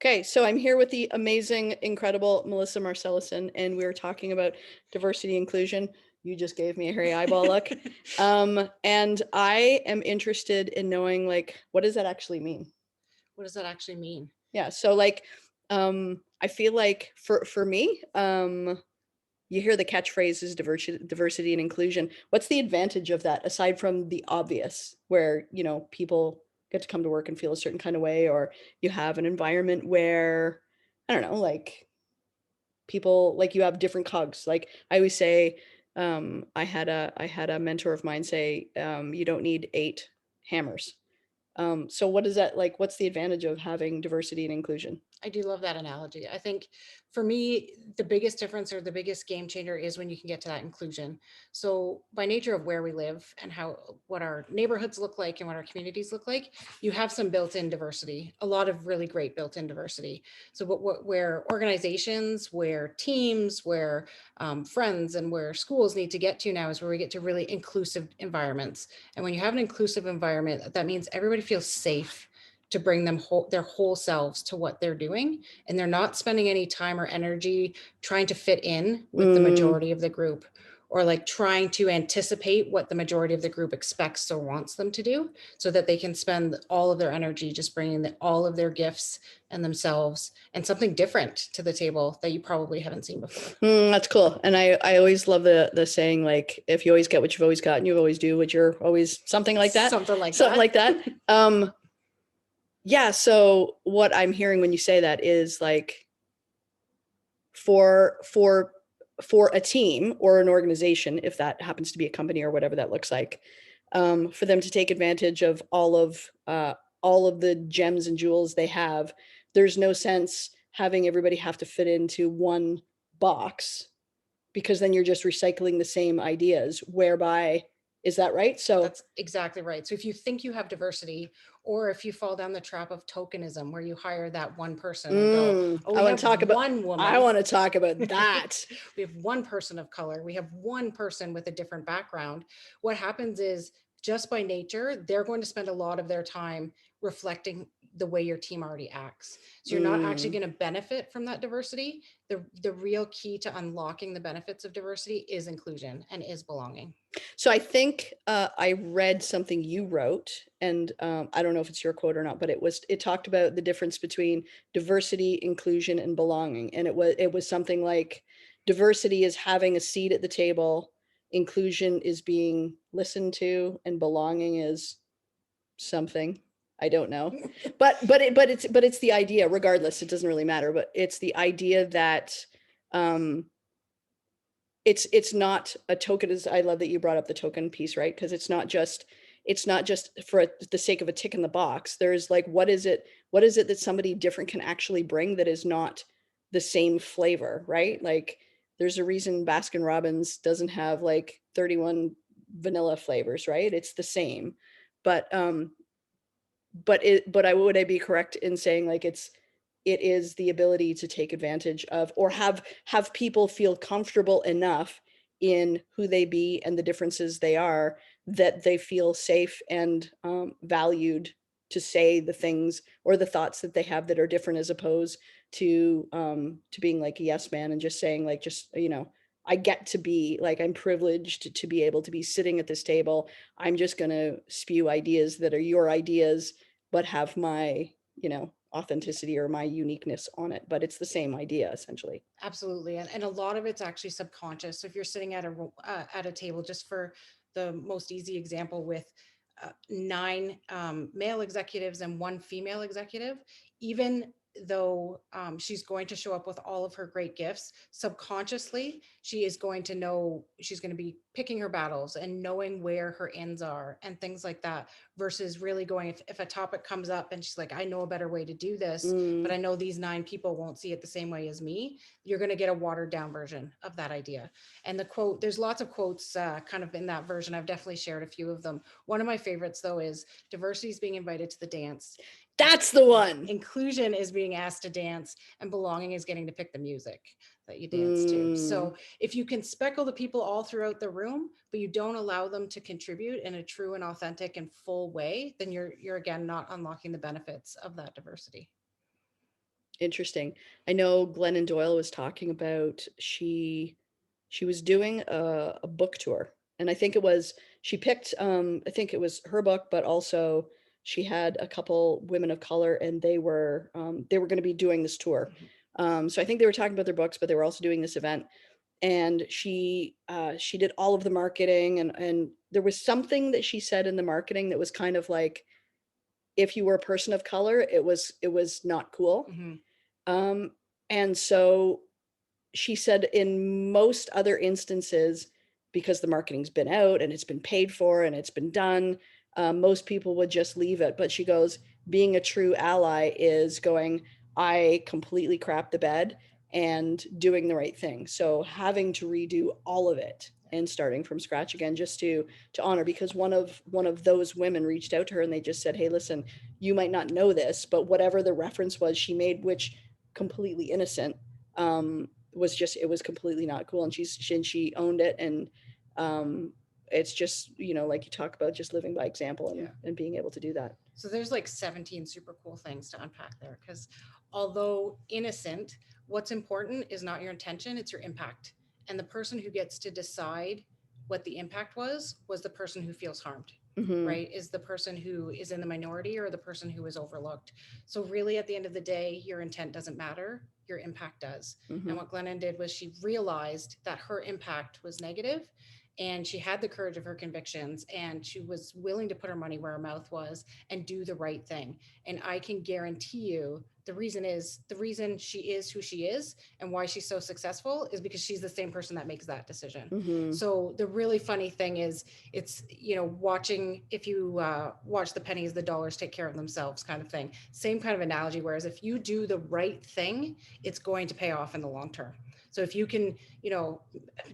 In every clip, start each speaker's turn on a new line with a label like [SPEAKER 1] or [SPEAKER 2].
[SPEAKER 1] Okay, so I'm here with the amazing, incredible Melissa Marcelissen, and we're talking about diversity inclusion. You just gave me a hairy eyeball look. And I am interested in knowing, like, what does that actually mean?
[SPEAKER 2] What does that actually mean?
[SPEAKER 1] Yeah, so like, I feel like for me, you hear the catchphrase is diversity and inclusion. What's the advantage of that aside from the obvious, where people get to come to work and feel a certain kind of way, or you have an environment where I don't know, like people like you have different cogs. Like I always say, I had a mentor of mine say, you don't need 8 hammers. So what is that like? What's the advantage of having diversity and inclusion?
[SPEAKER 2] I do love that analogy. I think for me, the biggest difference or the biggest game changer is when you can get to that inclusion. So, by nature of where we live and what our neighborhoods look like and what our communities look like, you have some built-in diversity, a lot of really great built-in diversity. So, where organizations, where teams, where friends, and where schools need to get to now is where we get to really inclusive environments. And when you have an inclusive environment, that means everybody feels safe to bring their whole selves to what they're doing, and they're not spending any time or energy trying to fit in with the
[SPEAKER 1] Mm,
[SPEAKER 2] majority of the group, or like trying to anticipate what the majority of the group expects or wants them to do, so that they can spend all of their energy just bringing all of their gifts and themselves and something different to the table that you probably haven't seen before.
[SPEAKER 1] that's cool. And I always love the saying, like, if you always get what you've always got and you always do what you're always something like that.
[SPEAKER 2] Something like
[SPEAKER 1] Something
[SPEAKER 2] that.
[SPEAKER 1] like that. Yeah, so what I'm hearing when you say that is like for for for a team or an organization, if that happens to be a company or whatever that looks like, for them to take advantage of all of the gems and jewels they have, there's no sense having everybody have to fit into one box, because then you're just recycling the same ideas. Whereby, is that right? So,
[SPEAKER 2] That's exactly right. So if you think you have diversity, or if you fall down the trap of tokenism, where you hire that one person and go, "Oh,
[SPEAKER 1] I
[SPEAKER 2] we
[SPEAKER 1] want to
[SPEAKER 2] have
[SPEAKER 1] talk about.
[SPEAKER 2] one
[SPEAKER 1] I
[SPEAKER 2] woman,
[SPEAKER 1] want to talk about that.
[SPEAKER 2] we have one person of color, we have one person with a different background," what happens is, just by nature, they're going to spend a lot of their time reflecting the way your team already acts. So you're not actually
[SPEAKER 1] Mm.
[SPEAKER 2] going to benefit from that diversity. The real key to unlocking the benefits of diversity is inclusion and is belonging.
[SPEAKER 1] So I think I read something you wrote, and I don't know if it's your quote or not, but it talked about the difference between diversity, inclusion, and belonging, and it was something like diversity is having a seat at the table, inclusion is being listened to, and belonging is something I don't know, but it's the idea. Regardless, it doesn't really matter. But it's the idea that um, it's not a token. Is I love that you brought up the token piece, right? Because it's not just for the sake of a tick in the box. There's like, what is it that somebody different can actually bring that is not the same flavor, right? Like there's a reason Baskin Robbins doesn't have like 31 vanilla flavors, right? It's the same. But um but it but I would I be correct in saying, like, it is the ability to take advantage of, or have people feel comfortable enough in who they be and the differences they are, that they feel safe and valued to say the things or the thoughts that they have that are different, as opposed to being like a yes man and just saying, like, just I get to be like, I'm privileged to be able to be sitting at this table. I'm just going to spew ideas that are your ideas, but have my authenticity or my uniqueness on it, but it's the same idea essentially.
[SPEAKER 2] Absolutely, and a lot of it's actually subconscious. So if you're sitting at a table, just for the most easy example, with nine male executives and one female executive, even though she's going to show up with all of her great gifts, subconsciously she is going to know, she's going to be picking her battles and knowing where her ends are and things like that, versus really going, if a topic comes up and she's like, I know a better way to do this, but
[SPEAKER 1] Mm,
[SPEAKER 2] I know these nine people won't see it the same way as me, you're going to get a watered down version of that idea. And the quote, there's lots of quotes kind of in that version. I've definitely shared a few of them. One of my favorites, though, is diversity is being invited to the dance,
[SPEAKER 1] that's the one.
[SPEAKER 2] inclusion is being asked to dance, and belonging is getting to pick the music that you dance to.
[SPEAKER 1] Mm.
[SPEAKER 2] So if you can speckle the people all throughout the room, but you don't allow them to contribute in a true and authentic and full way, then you're again not unlocking the benefits of that diversity.
[SPEAKER 1] Interesting. I know Glennon Doyle was talking about she was doing a book tour, and I think it was she picked, I think it was her book, but also she had a couple women of color, and they were gonna be doing this tour.
[SPEAKER 2] Mhm.
[SPEAKER 1] So I think they were talking about their books, but they were also doing this event, and she did all of the marketing, and there was something that she said in the marketing that was kind of like, if you were a person of color, it was not cool.
[SPEAKER 2] Mhm.
[SPEAKER 1] Um, and so she said in most other instances, because the marketing's been out and it's been paid for and it's been done, most people would just leave it. But she goes, being a true ally is going, I completely crap the bed and doing the right thing. So having to redo all of it and starting from scratch again just to honor, because one of those women reached out to her and they just said, hey, listen, you might not know this, but whatever the reference was she made, which completely innocent, was just, it was completely not cool, and she owned it, and it's just, like you talk about, just living by example and
[SPEAKER 2] Yeah.
[SPEAKER 1] being able to do that.
[SPEAKER 2] So there's like 17 super cool things to unpack there, because although innocent, what's important is not your intention, it's your impact. And the person who gets to decide what the impact was the person who feels harmed,
[SPEAKER 1] Mhm.
[SPEAKER 2] right? Is the person who is in the minority or the person who is overlooked. So really at the end of the day, your intent doesn't matter, your impact does. And
[SPEAKER 1] Mhm.
[SPEAKER 2] what Glennon did was she realized that her impact was negative, and she had the courage of her convictions, and she was willing to put her money where her mouth was and do the right thing. And I can guarantee you the reason she is who she is and why she's so successful is because she's the same person that makes that decision.
[SPEAKER 1] Mhm.
[SPEAKER 2] So the really funny thing is, it's, watching, if you watch the pennies, the dollars take care of themselves kind of thing. Same kind of analogy. Whereas if you do the right thing, it's going to pay off in the long term. So if you can,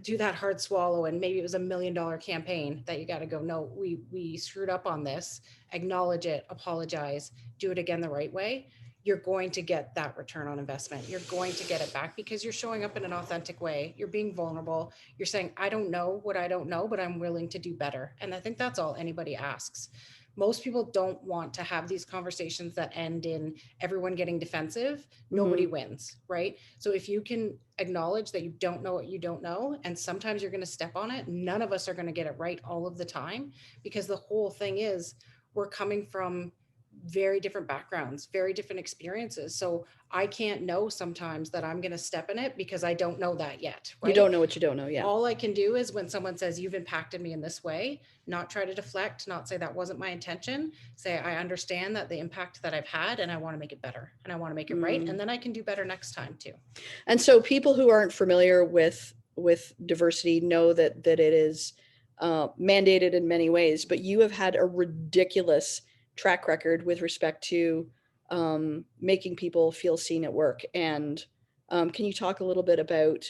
[SPEAKER 2] do that hard swallow, and maybe it was $1 million campaign that you got to go, no, we screwed up on this, acknowledge it, apologize, do it again the right way, you're going to get that return on investment. You're going to get it back because you're showing up in an authentic way. You're being vulnerable. You're saying, I don't know what I don't know, but I'm willing to do better. And I think that's all anybody asks. Most people don't want to have these conversations that end in everyone getting defensive. Nobody
[SPEAKER 1] Mhm.
[SPEAKER 2] wins, right? So if you can acknowledge that you don't know what you don't know, and sometimes you're going to step on it, none of us are going to get it right all of the time, because the whole thing is we're coming from very different backgrounds, very different experiences. So I can't know sometimes that I'm going to step in it because I don't know that yet,
[SPEAKER 1] You
[SPEAKER 2] right?
[SPEAKER 1] don't know what you don't know, yeah.
[SPEAKER 2] All I can do is when someone says you've impacted me in this way, not try to deflect, not say that wasn't my intention, say I understand that the impact that I've had and I want to make it better and I want to make it right, and
[SPEAKER 1] Mm.
[SPEAKER 2] then I can do better next time too.
[SPEAKER 1] And so people who aren't familiar with diversity know that it is mandated in many ways, but you have had a ridiculous track record with respect to making people feel seen at work. And can you talk a little bit about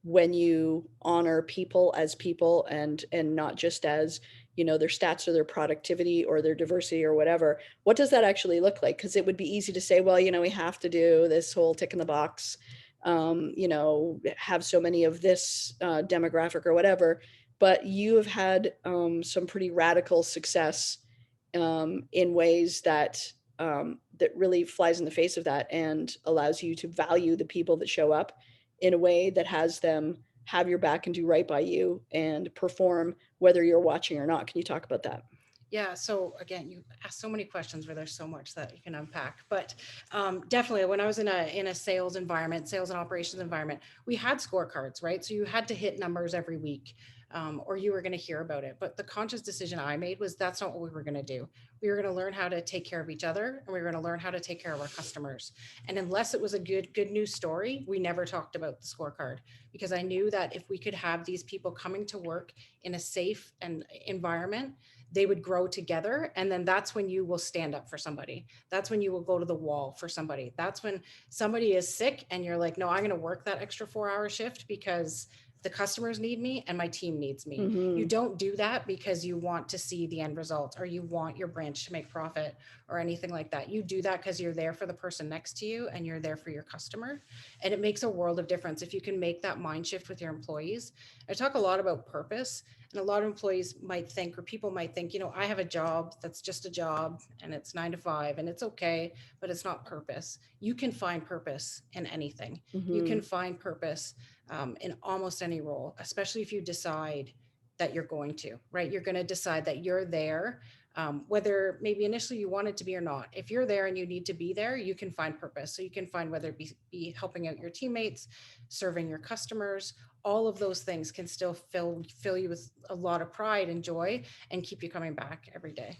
[SPEAKER 1] when you honor people and not just as, their stats or their productivity or their diversity or whatever? What does that actually look like? Because it would be easy to say, well, we have to do this whole tick in the box, have so many of this demographic or whatever. But you have had some pretty radical success in ways that really flies in the face of that and allows you to value the people that show up in a way that has them have your back and do right by you and perform whether you're watching or not. Can you talk about that?
[SPEAKER 2] Yeah. So again, you asked so many questions where there's so much that you can unpack. But definitely, when I was in a sales environment, sales and operations environment, we had scorecards, right? So you had to hit numbers every week, or you were going to hear about it. But the conscious decision I made was that's not what we were going to do. We were going to learn how to take care of each other, and we were going to learn how to take care of our customers. And unless it was a good news story, we never talked about the scorecard, because I knew that if we could have these people coming to work in a safe and environment, they would grow together, and then that's when you will stand up for somebody, that's when you will go to the wall for somebody, that's when somebody is sick and you're like, no, I'm going to work that extra 4 hour shift because the customers need me and my team needs me. You
[SPEAKER 1] Mm-hmm.
[SPEAKER 2] don't do that because you want to see the end result or you want your branch to make profit or anything like that. You do that because you're there for the person next to you and you're there for your customer. And it makes a world of difference if you can make that mind shift with your employees. I talk a lot about purpose, And a lot of employees might think, or people might think, I have a job that's just a job and it's 9 to 5 and it's okay, but it's not purpose. You can find purpose in anything. You can
[SPEAKER 1] Hmm.
[SPEAKER 2] find purpose in almost any role, especially if you decide that you're going to, right? You're going to decide that you're there, whether maybe initially you wanted to be or not. If you're there and you need to be there, you can find purpose. So you can find whether it be helping out your teammates, serving your customers, all of those things can still fill you with a lot of pride and joy and keep you coming back every day.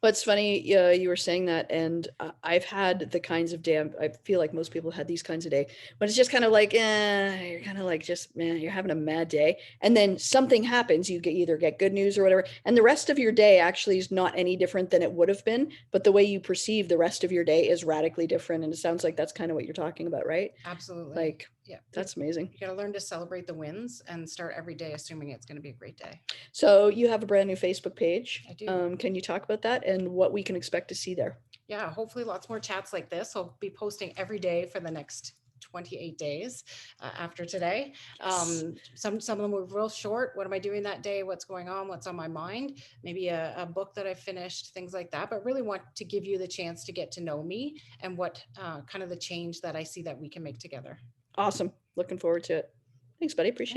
[SPEAKER 1] Well, it's funny, you were saying that, and I've had the kinds of day. I feel like most people had these kinds of day when it's just kind of like, you're kind of like just, man, you're having a mad day, and then something happens. You either get good news or whatever, and the rest of your day actually is not any different than it would have been. But the way you perceive the rest of your day is radically different, and it sounds like that's kind of what you're talking about, right?
[SPEAKER 2] Absolutely.
[SPEAKER 1] Like,
[SPEAKER 2] Yeah.
[SPEAKER 1] that's amazing.
[SPEAKER 2] You got to learn to celebrate the wins and start every day assuming it's going to be a great day.
[SPEAKER 1] So you have a brand new Facebook page.
[SPEAKER 2] I do.
[SPEAKER 1] Can you talk about that and what we can expect to see there?
[SPEAKER 2] Yeah, hopefully lots more chats like this. I'll be posting every day for the next 28 days after today.
[SPEAKER 1] Yes.
[SPEAKER 2] Some of them were real short. What am I doing that day? What's going on? What's on my mind? Maybe a book that I finished, things like that. But really want to give you the chance to get to know me and what kind of the change that I see that we can make together.
[SPEAKER 1] Awesome. Looking forward to it. Thanks, buddy. Appreciate it.